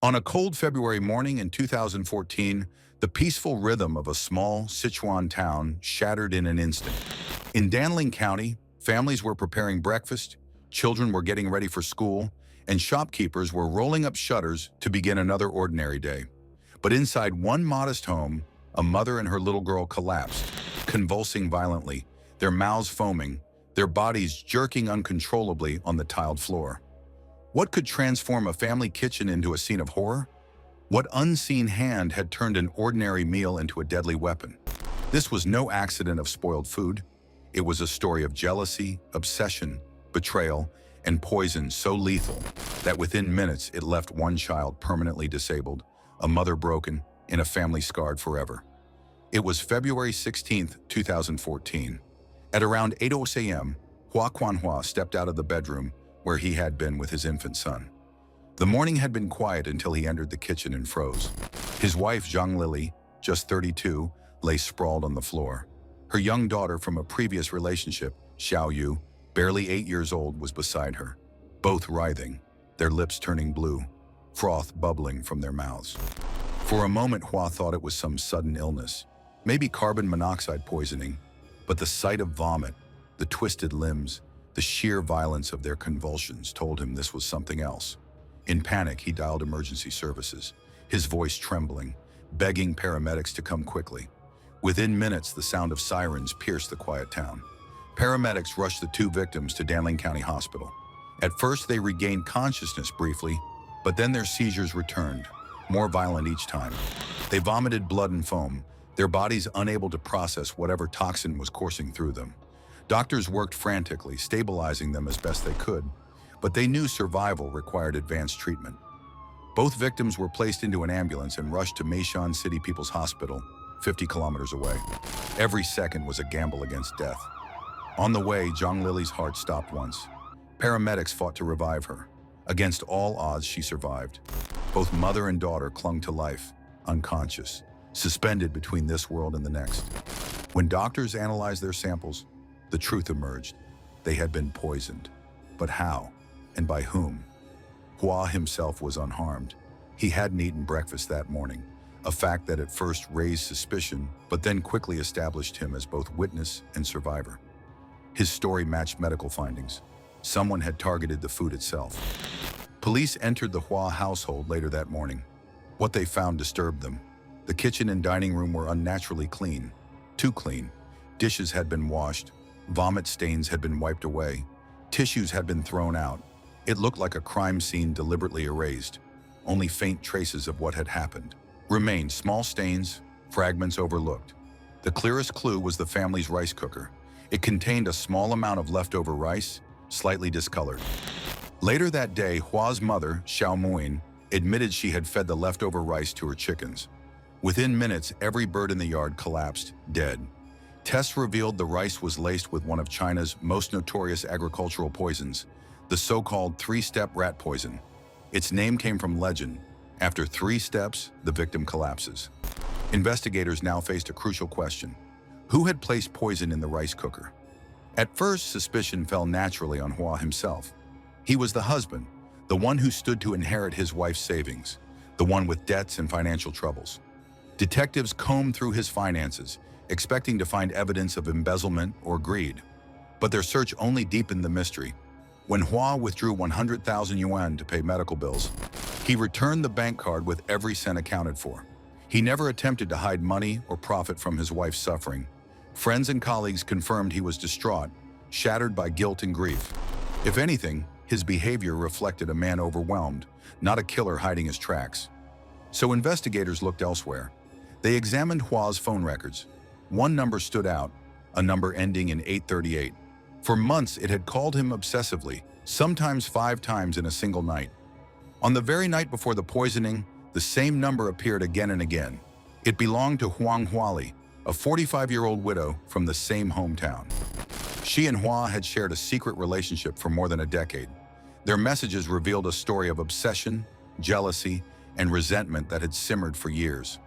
On a cold February morning in 2014, the peaceful rhythm of a small Sichuan town shattered in an instant. In Danling County, families were preparing breakfast, children were getting ready for school, and shopkeepers were rolling up shutters to begin another ordinary day. But inside one modest home, a mother and her little girl collapsed, convulsing violently, their mouths foaming, their bodies jerking uncontrollably on the tiled floor. What could transform a family kitchen into a scene of horror? What unseen hand had turned an ordinary meal into a deadly weapon? This was no accident of spoiled food. It was a story of jealousy, obsession, betrayal, and poison so lethal that within minutes it left one child permanently disabled, a mother broken, and a family scarred forever. It was February 16, 2014. At around 8:00 a.m., Hua Quanhua stepped out of the bedroom where he had been with his infant son. The morning had been quiet until he entered the kitchen and froze. His wife, Zhang Lili, just 32, lay sprawled on the floor. Her young daughter from a previous relationship, Xiaoyu, barely 8 years old, was beside her, both writhing, their lips turning blue, froth bubbling from their mouths. For a moment, Hua thought it was some sudden illness, maybe carbon monoxide poisoning, but the sight of vomit, the twisted limbs, the sheer violence of their convulsions told him this was something else. In panic, he dialed emergency services, his voice trembling, begging paramedics to come quickly. Within minutes, the sound of sirens pierced the quiet town. Paramedics rushed the two victims to Danling County Hospital. At first, they regained consciousness briefly, but then their seizures returned, more violent each time. They vomited blood and foam, their bodies unable to process whatever toxin was coursing through them. Doctors worked frantically, stabilizing them as best they could, but they knew survival required advanced treatment. Both victims were placed into an ambulance and rushed to Meishan City People's Hospital, 50 kilometers away. Every second was a gamble against death. On the way, Zhang Lili's heart stopped once. Paramedics fought to revive her. Against all odds, she survived. Both mother and daughter clung to life, unconscious, suspended between this world and the next. When doctors analyzed their samples, the truth emerged. They had been poisoned. But how? And by whom? Hua himself was unharmed. He hadn't eaten breakfast that morning, a fact that at first raised suspicion, but then quickly established him as both witness and survivor. His story matched medical findings. Someone had targeted the food itself. Police entered the Hua household later that morning. What they found disturbed them. The kitchen and dining room were unnaturally clean, too clean. Dishes had been washed, vomit stains had been wiped away, tissues had been thrown out. It looked like a crime scene deliberately erased. Only faint traces of what had happened remained, small stains, fragments overlooked. The clearest clue was the family's rice cooker. It contained a small amount of leftover rice, slightly discolored. Later that day, Hua's mother, Xiaoyu, admitted she had fed the leftover rice to her chickens. Within minutes, every bird in the yard collapsed, dead. Tests revealed the rice was laced with one of China's most notorious agricultural poisons, the so-called three-step rat poison. Its name came from legend. After 3 steps, the victim collapses. Investigators now faced a crucial question. Who had placed poison in the rice cooker? At first, suspicion fell naturally on Hua himself. He was the husband, the one who stood to inherit his wife's savings, the one with debts and financial troubles. Detectives combed through his finances, expecting to find evidence of embezzlement or greed. But their search only deepened the mystery. When Hua withdrew 100,000 yuan to pay medical bills, he returned the bank card with every cent accounted for. He never attempted to hide money or profit from his wife's suffering. Friends and colleagues confirmed he was distraught, shattered by guilt and grief. If anything, his behavior reflected a man overwhelmed, not a killer hiding his tracks. So investigators looked elsewhere. They examined Hua's phone records. One number stood out, a number ending in 838. For months, it had called him obsessively, sometimes 5 times in a single night. On the very night before the poisoning, the same number appeared again and again. It belonged to Huang Huali, a 45-year-old widow from the same hometown. She and Hua had shared a secret relationship for more than a decade. Their messages revealed a story of obsession, jealousy, and resentment that had simmered for years.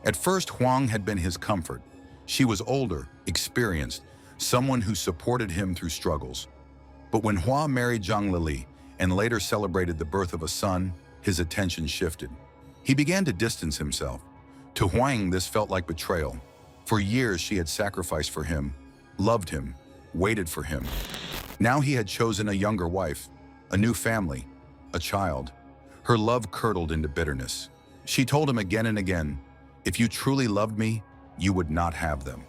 At first, Huang had been his comfort. She was older, experienced, someone who supported him through struggles. But when Hua married Zhang Lili and later celebrated the birth of a son, his attention shifted. He began to distance himself. To Huang, this felt like betrayal. For years, she had sacrificed for him, loved him, waited for him. Now he had chosen a younger wife, a new family, a child. Her love curdled into bitterness. She told him again and again, "If you truly loved me, you would not have them."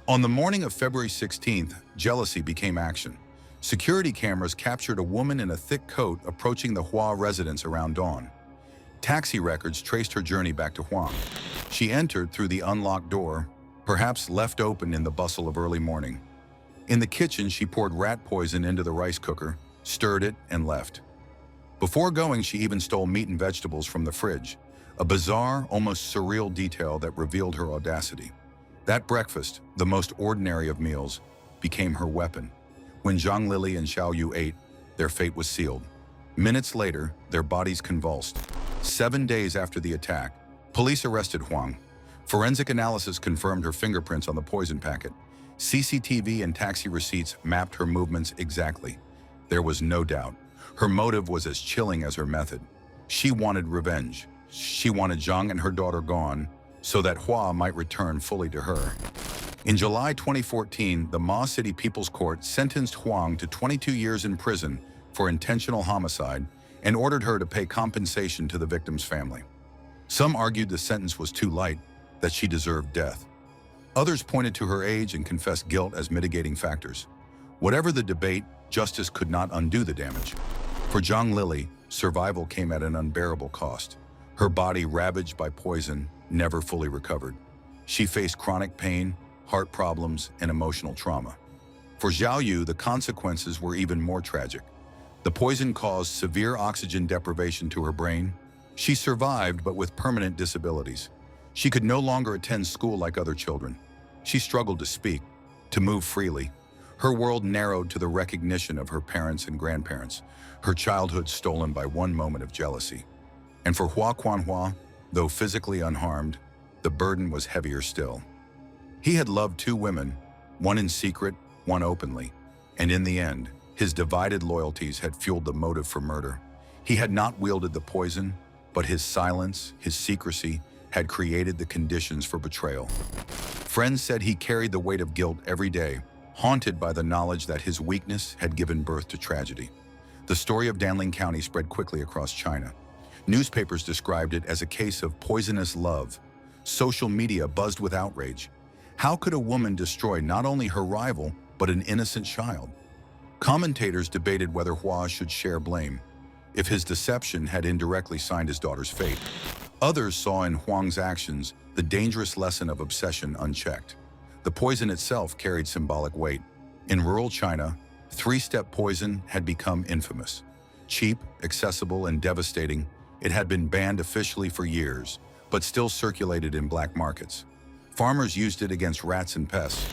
On the morning of February 16th, jealousy became action. Security cameras captured a woman in a thick coat approaching the Hua residence around dawn. Taxi records traced her journey back to Huang. She entered through the unlocked door, perhaps left open in the bustle of early morning. In the kitchen, she poured rat poison into the rice cooker, stirred it, and left. Before going, she even stole meat and vegetables from the fridge, a bizarre, almost surreal detail that revealed her audacity. That breakfast, the most ordinary of meals, became her weapon. When Zhang Lili and Xiaoyu ate, their fate was sealed. Minutes later, their bodies convulsed. 7 days after the attack, police arrested Huang. Forensic analysis confirmed her fingerprints on the poison packet. CCTV and taxi receipts mapped her movements exactly. There was no doubt. Her motive was as chilling as her method. She wanted revenge. She wanted Zhang and her daughter gone, so that Hua might return fully to her. In July 2014, the Ma City People's Court sentenced Huang to 22 years in prison for intentional homicide and ordered her to pay compensation to the victim's family. Some argued the sentence was too light, that she deserved death. Others pointed to her age and confessed guilt as mitigating factors. Whatever the debate, justice could not undo the damage. For Zhang Lili, survival came at an unbearable cost. Her body ravaged by poison, never fully recovered. She faced chronic pain, heart problems, and emotional trauma. For Xiaoyu, the consequences were even more tragic. The poison caused severe oxygen deprivation to her brain. She survived, but with permanent disabilities. She could no longer attend school like other children. She struggled to speak, to move freely. Her world narrowed to the recognition of her parents and grandparents, her childhood stolen by one moment of jealousy. And for Hua Quanhua, though physically unharmed, the burden was heavier still. He had loved two women, one in secret, one openly, and in the end, his divided loyalties had fueled the motive for murder. He had not wielded the poison, but his silence, his secrecy, had created the conditions for betrayal. Friends said he carried the weight of guilt every day, haunted by the knowledge that his weakness had given birth to tragedy. The story of Danling County spread quickly across China. Newspapers described it as a case of poisonous love. Social media buzzed with outrage. How could a woman destroy not only her rival, but an innocent child? Commentators debated whether Hua should share blame, if his deception had indirectly signed his daughter's fate. Others saw in Huang's actions the dangerous lesson of obsession unchecked. The poison itself carried symbolic weight. In rural China, three-step poison had become infamous. Cheap, accessible, and devastating, it had been banned officially for years, but still circulated in black markets. Farmers used it against rats and pests.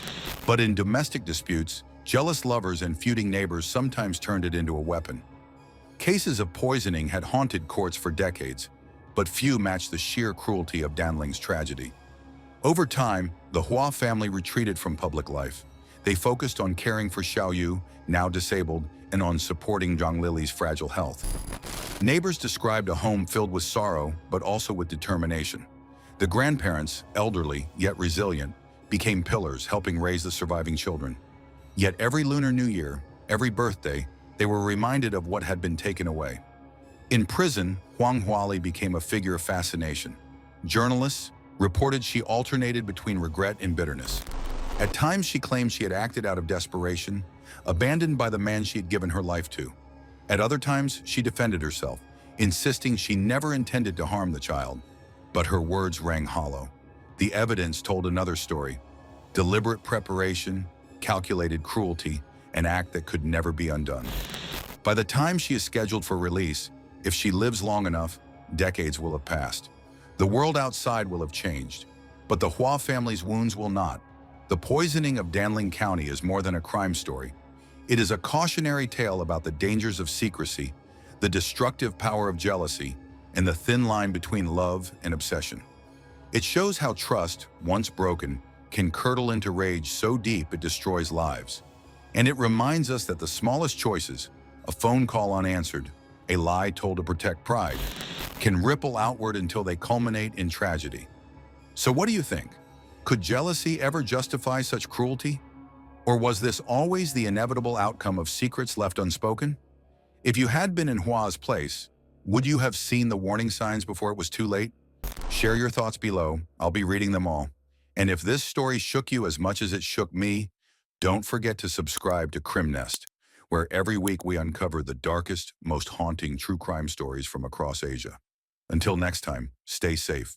But in domestic disputes, jealous lovers and feuding neighbors sometimes turned it into a weapon. Cases of poisoning had haunted courts for decades, but few matched the sheer cruelty of Danling's tragedy. Over time, the Hua family retreated from public life. They focused on caring for Xiaoyu, now disabled, and on supporting Zhang Lili's fragile health. Neighbors described a home filled with sorrow, but also with determination. The grandparents, elderly yet resilient, became pillars, helping raise the surviving children. Yet every Lunar New Year, every birthday, they were reminded of what had been taken away. In prison, Huang Huali became a figure of fascination. Journalists reported she alternated between regret and bitterness. At times, she claimed she had acted out of desperation, abandoned by the man she had given her life to. At other times, she defended herself, insisting she never intended to harm the child. But her words rang hollow. The evidence told another story: deliberate preparation, calculated cruelty, an act that could never be undone. By the time she is scheduled for release, if she lives long enough, decades will have passed. The world outside will have changed, but the Hua family's wounds will not. The poisoning of Danling County is more than a crime story. It is a cautionary tale about the dangers of secrecy, the destructive power of jealousy, and the thin line between love and obsession. It shows how trust, once broken, can curdle into rage so deep it destroys lives. And it reminds us that the smallest choices, a phone call unanswered, a lie told to protect pride, can ripple outward until they culminate in tragedy. So what do you think? Could jealousy ever justify such cruelty? Or was this always the inevitable outcome of secrets left unspoken? If you had been in Hua's place, would you have seen the warning signs before it was too late? Share your thoughts below. I'll be reading them all. And if this story shook you as much as it shook me, don't forget to subscribe to Crimnest, where every week we uncover the darkest, most haunting true crime stories from across Asia. Until next time, stay safe.